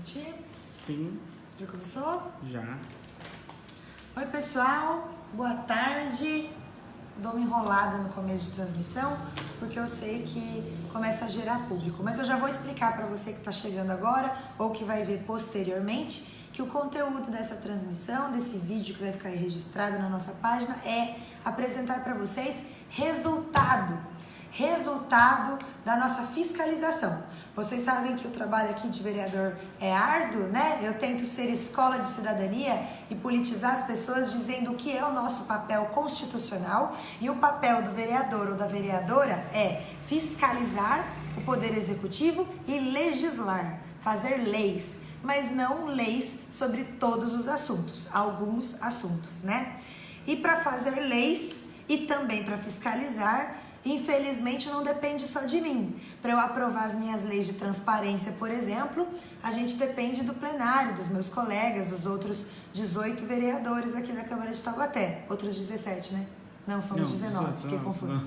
transmitir? Sim. Já começou? Já. Oi, pessoal. Boa tarde. Dou uma enrolada no começo de transmissão, porque eu sei que começa a gerar público. Mas eu já vou explicar para você que está chegando agora ou que vai ver posteriormente que o conteúdo dessa transmissão, desse vídeo que vai ficar aí registrado na nossa página, é apresentar para vocês resultado da nossa fiscalização. Vocês sabem que o trabalho aqui de vereador é árduo, né? Eu tento ser escola de cidadania e politizar as pessoas dizendo o que é o nosso papel constitucional, e o papel do vereador ou da vereadora é fiscalizar o poder executivo e legislar, fazer leis, mas não leis sobre todos os assuntos, alguns assuntos, né? E para fazer leis e também para fiscalizar, infelizmente não depende só de mim. Para eu aprovar as minhas leis de transparência, por exemplo, a gente depende do plenário, dos meus colegas, dos outros 18 vereadores aqui da Câmara de Taubaté. Outros 17, né? Não, somos 19, fiquei confusa.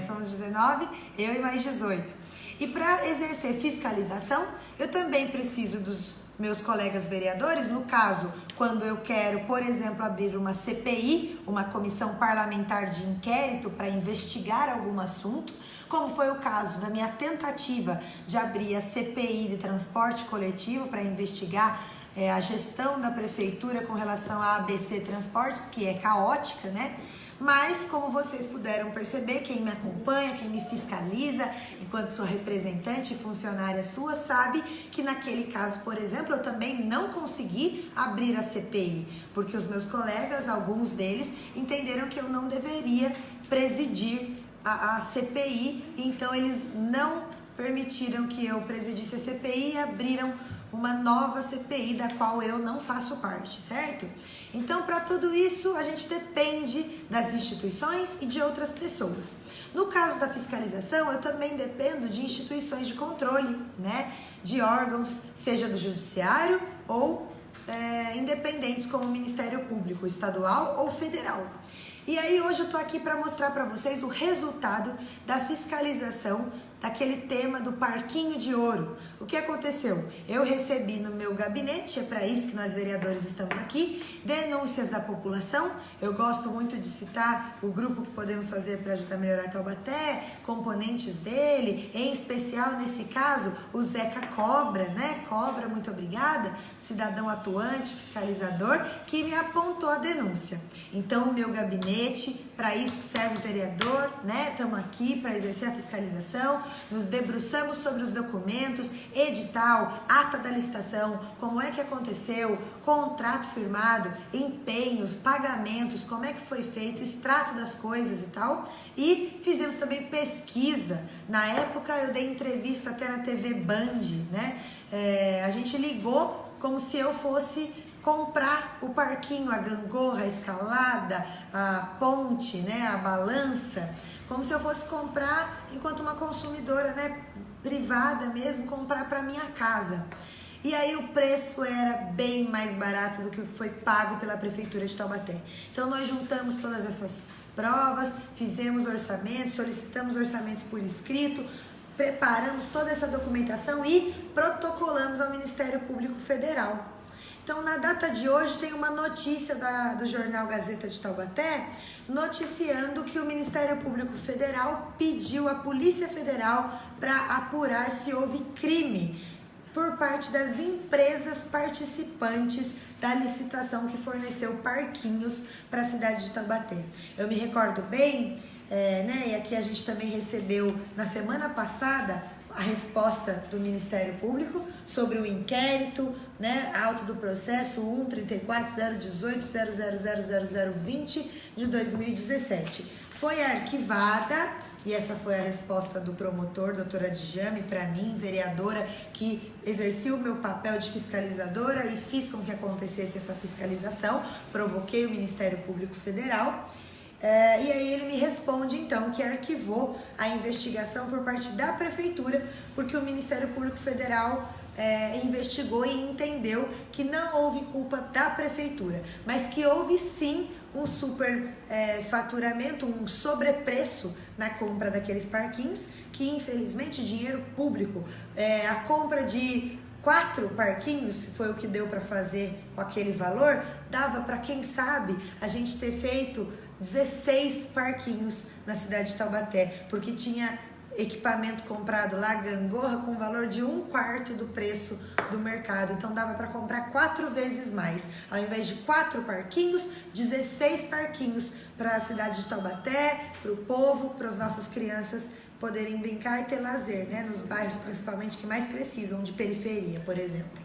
Somos 19, eu e mais 18. E para exercer fiscalização, eu também preciso dos meus colegas vereadores, no caso, quando eu quero, por exemplo, abrir uma CPI, uma comissão parlamentar de inquérito para investigar algum assunto, como foi o caso da minha tentativa de abrir a CPI de transporte coletivo para investigar a gestão da prefeitura com relação à ABC Transportes, que é caótica, né? Mas, como vocês puderam perceber, quem me acompanha, quem me fiscaliza, enquanto sou representante e funcionária sua, sabe que naquele caso, por exemplo, eu também não consegui abrir a CPI, porque os meus colegas, alguns deles, entenderam que eu não deveria presidir a CPI, então eles não permitiram que eu presidisse a CPI e abriram uma nova CPI da qual eu não faço parte, certo? Então, para tudo isso, a gente depende das instituições e de outras pessoas. No caso da fiscalização, eu também dependo de instituições de controle, né? De órgãos, seja do judiciário ou independentes como o Ministério Público Estadual ou Federal. E aí hoje eu tô aqui para mostrar para vocês o resultado da fiscalização daquele tema do parquinho de ouro. O que aconteceu? Eu recebi no meu gabinete, é para isso que nós vereadores estamos aqui, denúncias da população. Eu gosto muito de citar o grupo que podemos fazer para ajudar a melhorar Taubaté, componentes dele, em especial nesse caso o Zeca Cobra, né? Cobra, muito obrigada, cidadão atuante, fiscalizador, que me apontou a denúncia. Então o meu gabinete, para isso que serve o vereador, né? Estamos aqui para exercer a fiscalização, nos debruçamos sobre os documentos, edital, ata da licitação, como é que aconteceu, contrato firmado, empenhos, pagamentos, como é que foi feito, extrato das coisas e tal. E fizemos também pesquisa. Na época eu dei entrevista até na TV Band, né? A gente ligou como se eu fosse comprar o parquinho, a gangorra, a escalada, a ponte, né, a balança, como se eu fosse comprar enquanto uma consumidora, né, privada mesmo, comprar para minha casa. E aí o preço era bem mais barato do que o que foi pago pela Prefeitura de Taubaté. Então nós juntamos todas essas provas, fizemos orçamentos, solicitamos orçamentos por escrito, preparamos toda essa documentação e protocolamos ao Ministério Público Federal. Então, na data de hoje, tem uma notícia do jornal Gazeta de Taubaté noticiando que o Ministério Público Federal pediu à Polícia Federal para apurar se houve crime por parte das empresas participantes da licitação que forneceu parquinhos para a cidade de Taubaté. Eu me recordo bem, né, e aqui a gente também recebeu na semana passada a resposta do Ministério Público sobre o inquérito, né, auto do processo 134.018.0000020 de 2017. Foi arquivada e essa foi a resposta do promotor, doutora Djame, para mim, vereadora, que exerci o meu papel de fiscalizadora e fiz com que acontecesse essa fiscalização, provoquei o Ministério Público Federal. E aí ele me responde então que arquivou a investigação por parte da prefeitura, porque o Ministério Público Federal investigou e entendeu que não houve culpa da prefeitura, mas que houve sim um superfaturamento, um sobrepreço na compra daqueles parquinhos, que infelizmente dinheiro público, a compra de 4 parquinhos, foi o que deu para fazer com aquele valor, dava para, quem sabe, a gente ter feito 16 parquinhos na cidade de Taubaté, porque tinha equipamento comprado lá, gangorra, com valor de 1/4 do preço do mercado. Então dava para comprar 4 vezes mais. Ao invés de 4 parquinhos, 16 parquinhos para a cidade de Taubaté, para o povo, para as nossas crianças poderem brincar e ter lazer, né? Nos bairros principalmente que mais precisam, de periferia, por exemplo.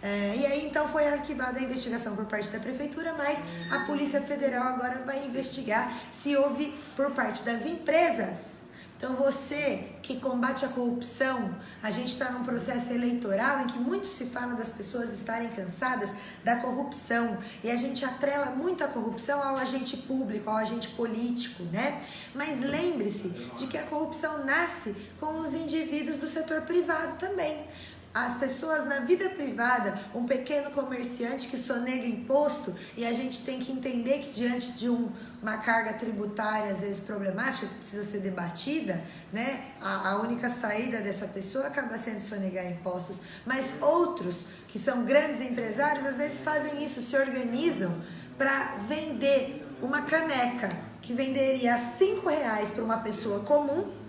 E aí então foi arquivada a investigação por parte da prefeitura, mas a Polícia Federal agora vai investigar se houve por parte das empresas. Então você que combate a corrupção, a gente está num processo eleitoral em que muito se fala das pessoas estarem cansadas da corrupção, e a gente atrela muito a corrupção ao agente público, ao agente político, né? Mas lembre-se de que a corrupção nasce com os indivíduos do setor privado também. As pessoas na vida privada, um pequeno comerciante que sonega imposto, e a gente tem que entender que diante de uma carga tributária às vezes problemática, que precisa ser debatida, né? A única saída dessa pessoa acaba sendo sonegar impostos. Mas outros, que são grandes empresários, às vezes fazem isso, se organizam para vender uma caneca que venderia R$5 para uma pessoa comum.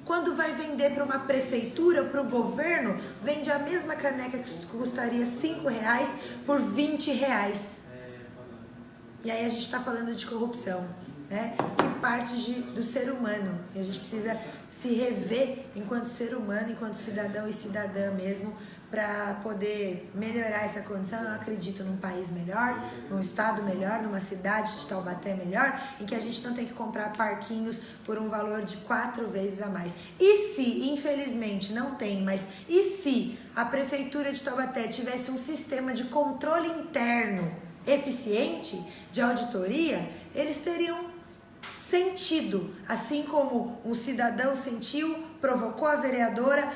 Quando vai vender para uma prefeitura, para o governo, vende a mesma caneca que custaria R$5 por R$20. E aí a gente está falando de corrupção, né? Que parte do ser humano. E a gente precisa se rever enquanto ser humano, enquanto cidadão e cidadã mesmo, para poder melhorar essa condição. Eu acredito num país melhor, num estado melhor, numa cidade de Taubaté melhor, em que a gente não tem que comprar parquinhos por um valor de 4 vezes a mais. E se, infelizmente, não tem, mas e se a prefeitura de Taubaté tivesse um sistema de controle interno eficiente, de auditoria, eles teriam sentido, assim como um cidadão sentiu, provocou a vereadora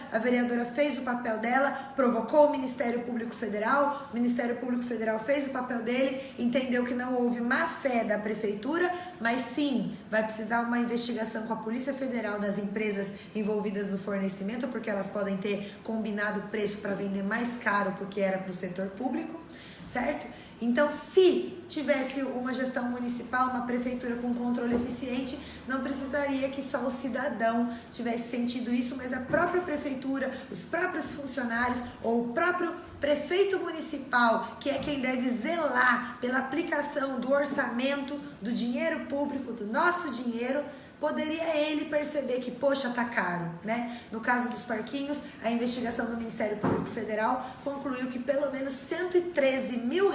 fez o papel dela, provocou o Ministério Público Federal, o Ministério Público Federal fez o papel dele, entendeu que não houve má fé da prefeitura, mas sim, vai precisar uma investigação com a Polícia Federal das empresas envolvidas no fornecimento, porque elas podem ter combinado o preço para vender mais caro porque era para o setor público, certo? Então, se tivesse uma gestão municipal, uma prefeitura com controle eficiente, não precisaria que só o cidadão tivesse sentido isso, mas a própria prefeitura, os próprios funcionários ou o próprio prefeito municipal, que é quem deve zelar pela aplicação do orçamento, do dinheiro público, do nosso dinheiro, poderia ele perceber que, poxa, tá caro, né? No caso dos parquinhos, a investigação do Ministério Público Federal concluiu que pelo menos R$113 mil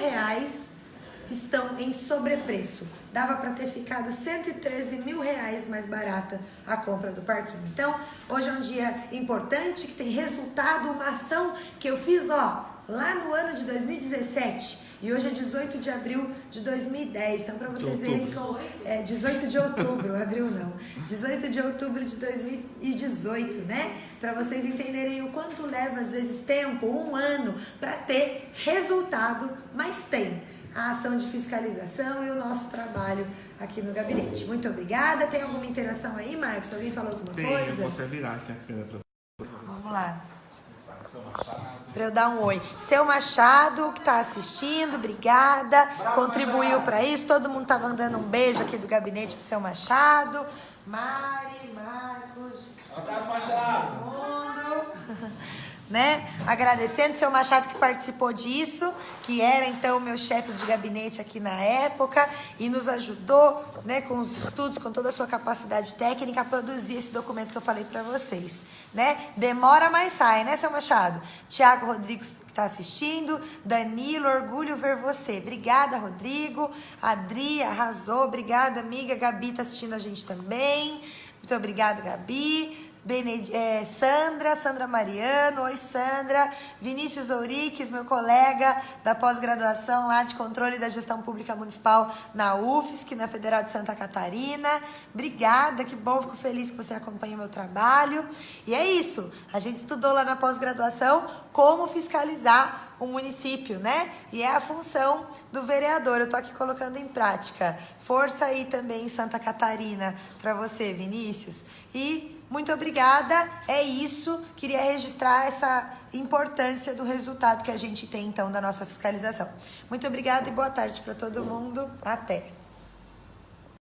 estão em sobrepreço. Dava para ter ficado R$113 mil mais barata a compra do parquinho. Então, hoje é um dia importante, que tem resultado, uma ação que eu fiz, lá no ano de 2017. E hoje é 18 de abril de 2010, então para vocês verem como... 18 de outubro, abril não. 18 de outubro de 2018, né? Para vocês entenderem o quanto leva, às vezes, tempo, 1 ano, para ter resultado, mas tem a ação de fiscalização e o nosso trabalho aqui no gabinete. Muito obrigada. Tem alguma interação aí, Marcos? Alguém falou alguma coisa? Eu vou até virar aqui a câmera. Vamos lá. Para eu dar um oi. Seu Machado, que está assistindo, obrigada. Contribuiu para isso. Todo mundo tá mandando um beijo aqui do gabinete pro seu Machado. Mari, Marcos. Abraço, Machado. Todo mundo. Né? Agradecendo seu Machado que participou disso, que era então o meu chefe de gabinete aqui na época e nos ajudou, né, com os estudos, com toda a sua capacidade técnica a produzir esse documento que eu falei para vocês, né? Demora, mas sai, né, seu Machado? Tiago Rodrigues que está assistindo, Danilo, orgulho ver você. Obrigada, Rodrigo. Adri, arrasou. Obrigada, amiga. Gabi está assistindo a gente também. Muito obrigada, Gabi. Sandra Mariano, oi Sandra, Vinícius Ouriques, meu colega da pós-graduação lá de Controle da Gestão Pública Municipal na UFSC, na Federal de Santa Catarina, obrigada, que bom, fico feliz que você acompanha o meu trabalho, e é isso, a gente estudou lá na pós-graduação como fiscalizar o município, né? E é a função do vereador, eu tô aqui colocando em prática, força aí também em Santa Catarina para você, Vinícius, e Muito obrigada, é isso. Queria registrar essa importância do resultado que a gente tem, então, da nossa fiscalização. Muito obrigada e boa tarde para todo mundo. Até!